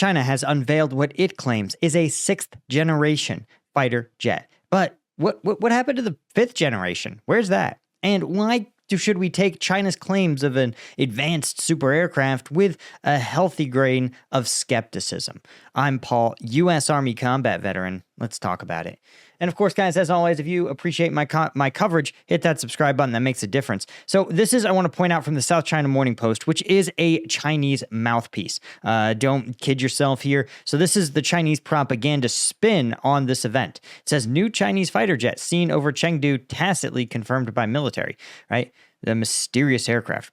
China has unveiled what it claims is a 6th generation fighter jet. But what happened to the 5th generation? Where's that? And why should we take China's claims of an advanced super aircraft with a healthy grain of skepticism? I'm Paul, U.S. Army combat veteran. Let's talk about it. And of course, guys, as always, if you appreciate my coverage, hit that subscribe button. That makes a difference. So this is, I want to point out, from the South China Morning Post, which is a Chinese mouthpiece. Don't kid yourself here. So this is the Chinese propaganda spin on this event. It says, new Chinese fighter jet seen over Chengdu, tacitly confirmed by military, right? The mysterious aircraft,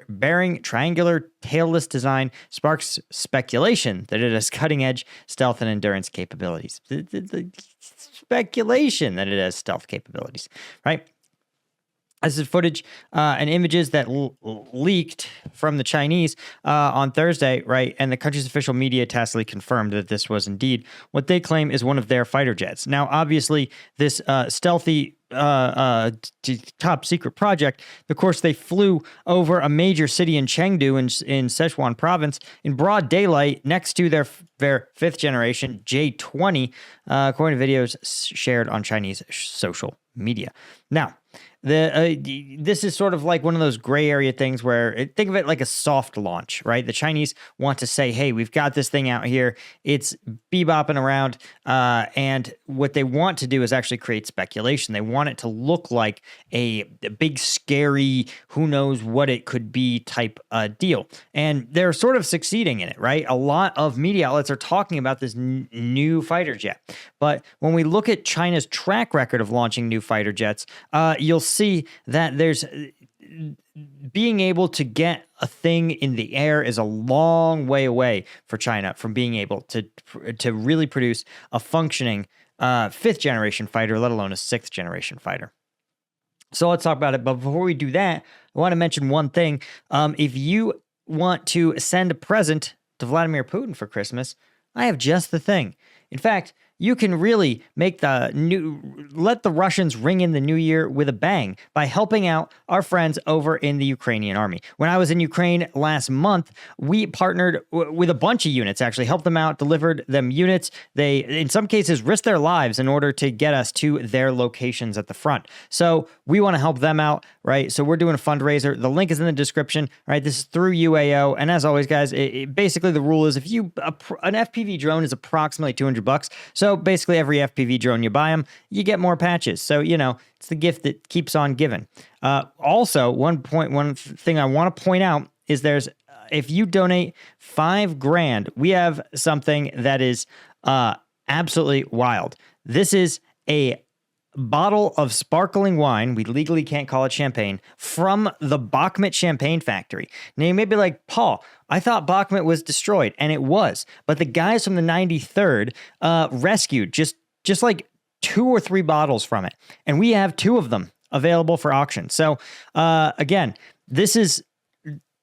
bearing triangular tailless design, sparks speculation that it has cutting-edge stealth and endurance capabilities. The speculation that it has stealth capabilities, right? This is footage and images that leaked from the Chinese on Thursday, right? And the country's official media tacitly confirmed that this was indeed what they claim is one of their fighter jets. Now, obviously, this stealthy top secret project, of course, they flew over a major city in Chengdu in Sichuan province in broad daylight next to their 5th generation J-20, according to videos shared on Chinese social media. Now, this is sort of like one of those gray area things where, think of it like a soft launch, right? The Chinese want to say, hey, we've got this thing out here. It's bebopping around. And what they want to do is actually create speculation. They want it to look like a big, scary, who knows what it could be type deal. And they're sort of succeeding in it, right? A lot of media outlets are talking about this new fighter jet. But when we look at China's track record of launching new fighter jets, you'll see that there's being able to get a thing in the air is a long way away for China from being able to really produce a functioning 5th generation fighter, let alone a 6th generation fighter. So let's talk about it. But before we do that, I want to mention one thing. If you want to send a present to Vladimir Putin for Christmas, I have just the thing. In fact, you can really let the Russians ring in the new year with a bang by helping out our friends over in the Ukrainian army. When I was in Ukraine last month, we partnered with a bunch of units, actually helped them out, delivered them units. They, in some cases, risked their lives in order to get us to their locations at the front. So we want to help them out, right? So we're doing a fundraiser. The link is in the description, right? This is through UAO. And as always, guys, basically the rule is if an FPV drone is approximately $200. So basically every FPV drone you buy them, you get more patches. So, it's the gift that keeps on giving. Also, one thing I want to point out is if you donate $5,000, we have something that is absolutely wild. This is a bottle of sparkling wine, we legally can't call it champagne, from the Bakhmut Champagne Factory. Now, you may be like, Paul, I thought Bakhmut was destroyed, and it was. But the guys from the 93rd rescued just like 2 or 3 bottles from it. And we have 2 of them available for auction. So, again, this is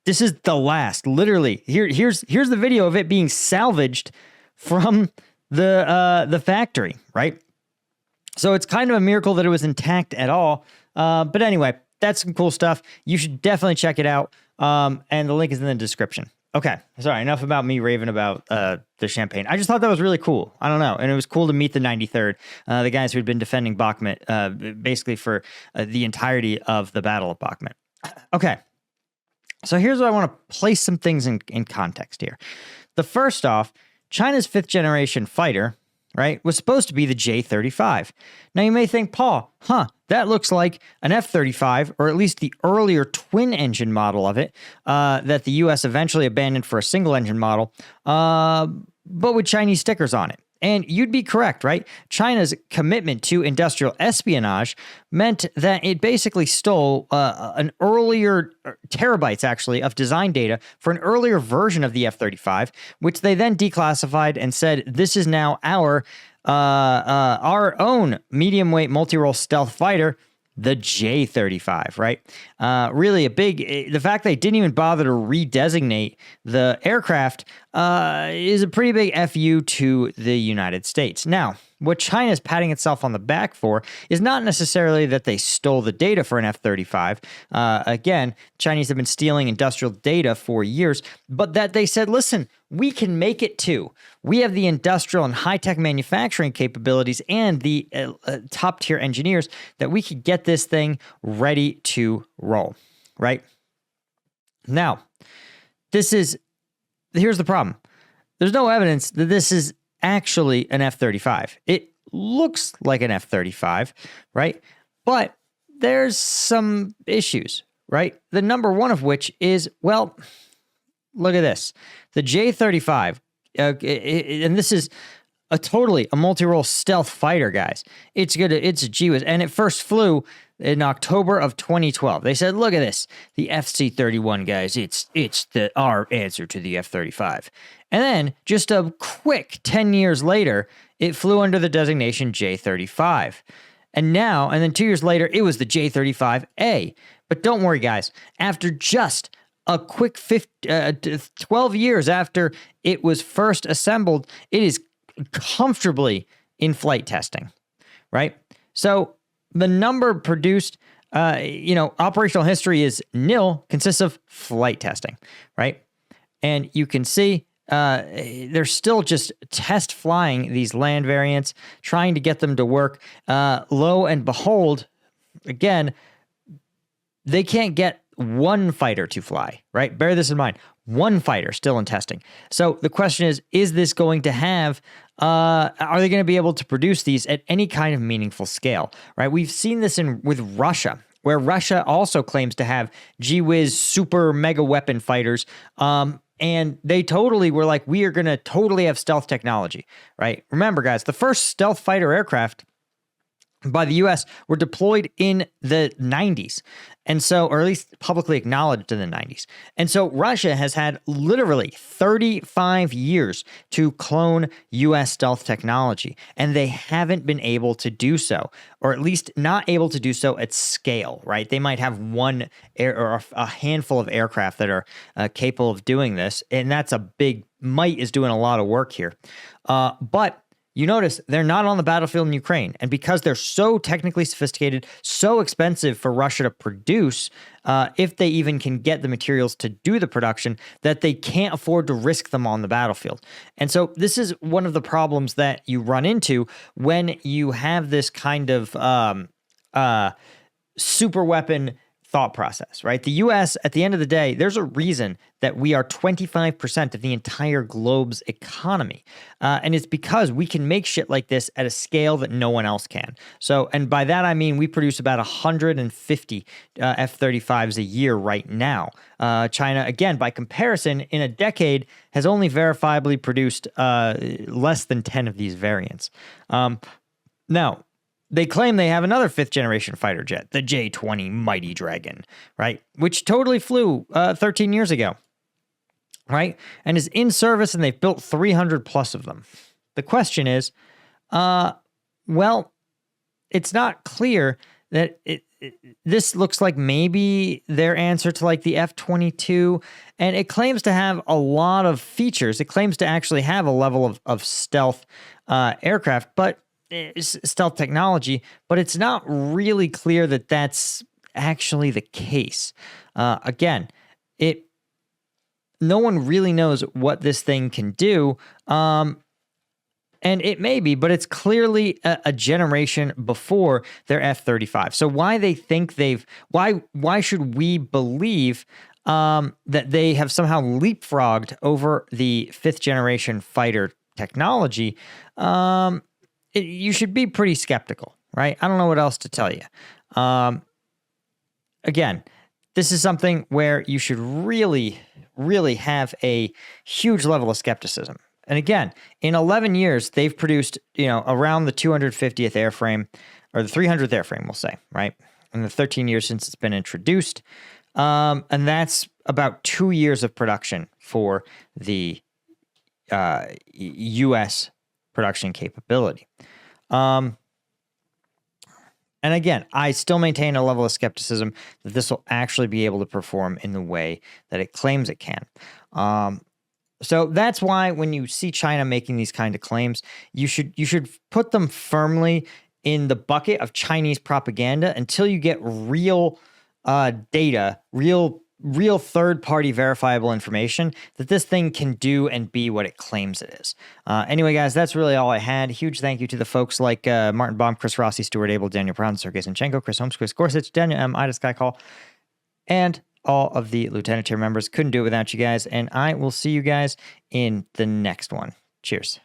the last. Literally, here's the video of it being salvaged from the factory, right? So it's kind of a miracle that it was intact at all. But anyway, that's some cool stuff. You should definitely check it out. And the link is in the description. Okay. Sorry, enough about me raving about the champagne. I just thought that was really cool. I don't know. And it was cool to meet the 93rd, the guys who had been defending Bakhmut basically for the entirety of the Battle of Bakhmut. Okay. So here's what I want to place some things in context here. The first off, China's 5th generation fighter, right, was supposed to be the J-35. Now, you may think, Paul, that looks like an F-35, or at least the earlier twin-engine model of it that the U.S. eventually abandoned for a single-engine model, but with Chinese stickers on it. And you'd be correct, right? China's commitment to industrial espionage meant that it basically stole an earlier terabytes, actually, of design data for an earlier version of the F-35, which they then declassified and said, this is now our own medium-weight multi-role stealth fighter, the J-35, right? Really the fact they didn't even bother to redesignate the aircraft is a pretty big FU to the United States. Now, what China is patting itself on the back for is not necessarily that they stole the data for an F-35. Again, Chinese have been stealing industrial data for years, but that they said, listen, we can make it too. We have the industrial and high-tech manufacturing capabilities and the top-tier engineers that we could get this thing ready to roll, right? Now, here's the problem. There's no evidence that this is actually an F-35. It looks like an F-35, right? But there's some issues, right? The number one of which is, well, look at this. The J-35, and this is a multi-role stealth fighter, guys. It's a gee whiz, and it first flew in October of 2012. They said, look at this. The FC-31, guys, it's our answer to the F-35. And then just a quick 10 years later, it flew under the designation J-35. And then 2 years later, it was the J-35A. But don't worry, guys. After just a quick 12 years after it was first assembled, it is comfortably in flight testing, right? So the number produced, operational history is nil, consists of flight testing, right? And you can see they're still just test flying these land variants, trying to get them to work. Lo and behold, again, they can't get one fighter to fly, right? Bear this in mind. One fighter still in testing. So the question is this going to have, are they going to be able to produce these at any kind of meaningful scale, right? We've seen this with Russia, where Russia also claims to have gee-whiz super mega weapon fighters. And they totally were like, we are going to totally have stealth technology, right? Remember, guys, the first stealth fighter aircraft by the U.S. were deployed in the 90s. And so, or at least publicly acknowledged in the 90s. And so Russia has had literally 35 years to clone U.S. stealth technology, and they haven't been able to do so, or at least not able to do so at scale, right? They might have one or a handful of aircraft that are capable of doing this, and that's a big, might is doing a lot of work here. But you notice they're not on the battlefield in Ukraine. And because they're so technically sophisticated, so expensive for Russia to produce, if they even can get the materials to do the production, that they can't afford to risk them on the battlefield. And so this is one of the problems that you run into when you have this kind of super weapon thought process, right? The U.S., at the end of the day, there's a reason that we are 25% of the entire globe's economy. And it's because we can make shit like this at a scale that no one else can. So, and by that, I mean, we produce about 150 F-35s a year right now. China, again, by comparison, in a decade, has only verifiably produced less than 10 of these variants. Now, they claim they have another fifth-generation fighter jet, the J-20 Mighty Dragon, right? Which totally flew 13 years ago, right? And is in service, and they've built 300 plus of them. The question is, well, it's not clear that this looks like maybe their answer to like the F-22, and it claims to have a lot of features. It claims to actually have a level of stealth aircraft, but stealth technology, but it's not really clear that that's actually the case. Again, no one really knows what this thing can do, and it may be, but it's clearly a generation before their F-35. So why they think why should we believe that they have somehow leapfrogged over the fifth generation fighter technology? You should be pretty skeptical, right? I don't know what else to tell you. Again, this is something where you should really, really have a huge level of skepticism. And again, in 11 years, they've produced, around the 250th airframe, or the 300th airframe, we'll say, right? In the 13 years since it's been introduced. And that's about 2 years of production for the U.S. production capability. And again, I still maintain a level of skepticism that this will actually be able to perform in the way that it claims it can. So that's why when you see China making these kind of claims, you should put them firmly in the bucket of Chinese propaganda until you get real data, real third-party verifiable information that this thing can do and be what it claims it is. Anyway, guys, that's really all I had. Huge thank you to the folks like Martin Baum, Chris Rossi, Stuart Abel, Daniel Brown, Sergei Zinchenko, Chris Holmes, Chris Gorsuch, Daniel M., Ida Skycall, and all of the Lieutenant Tier members. Couldn't do it without you guys, and I will see you guys in the next one. Cheers.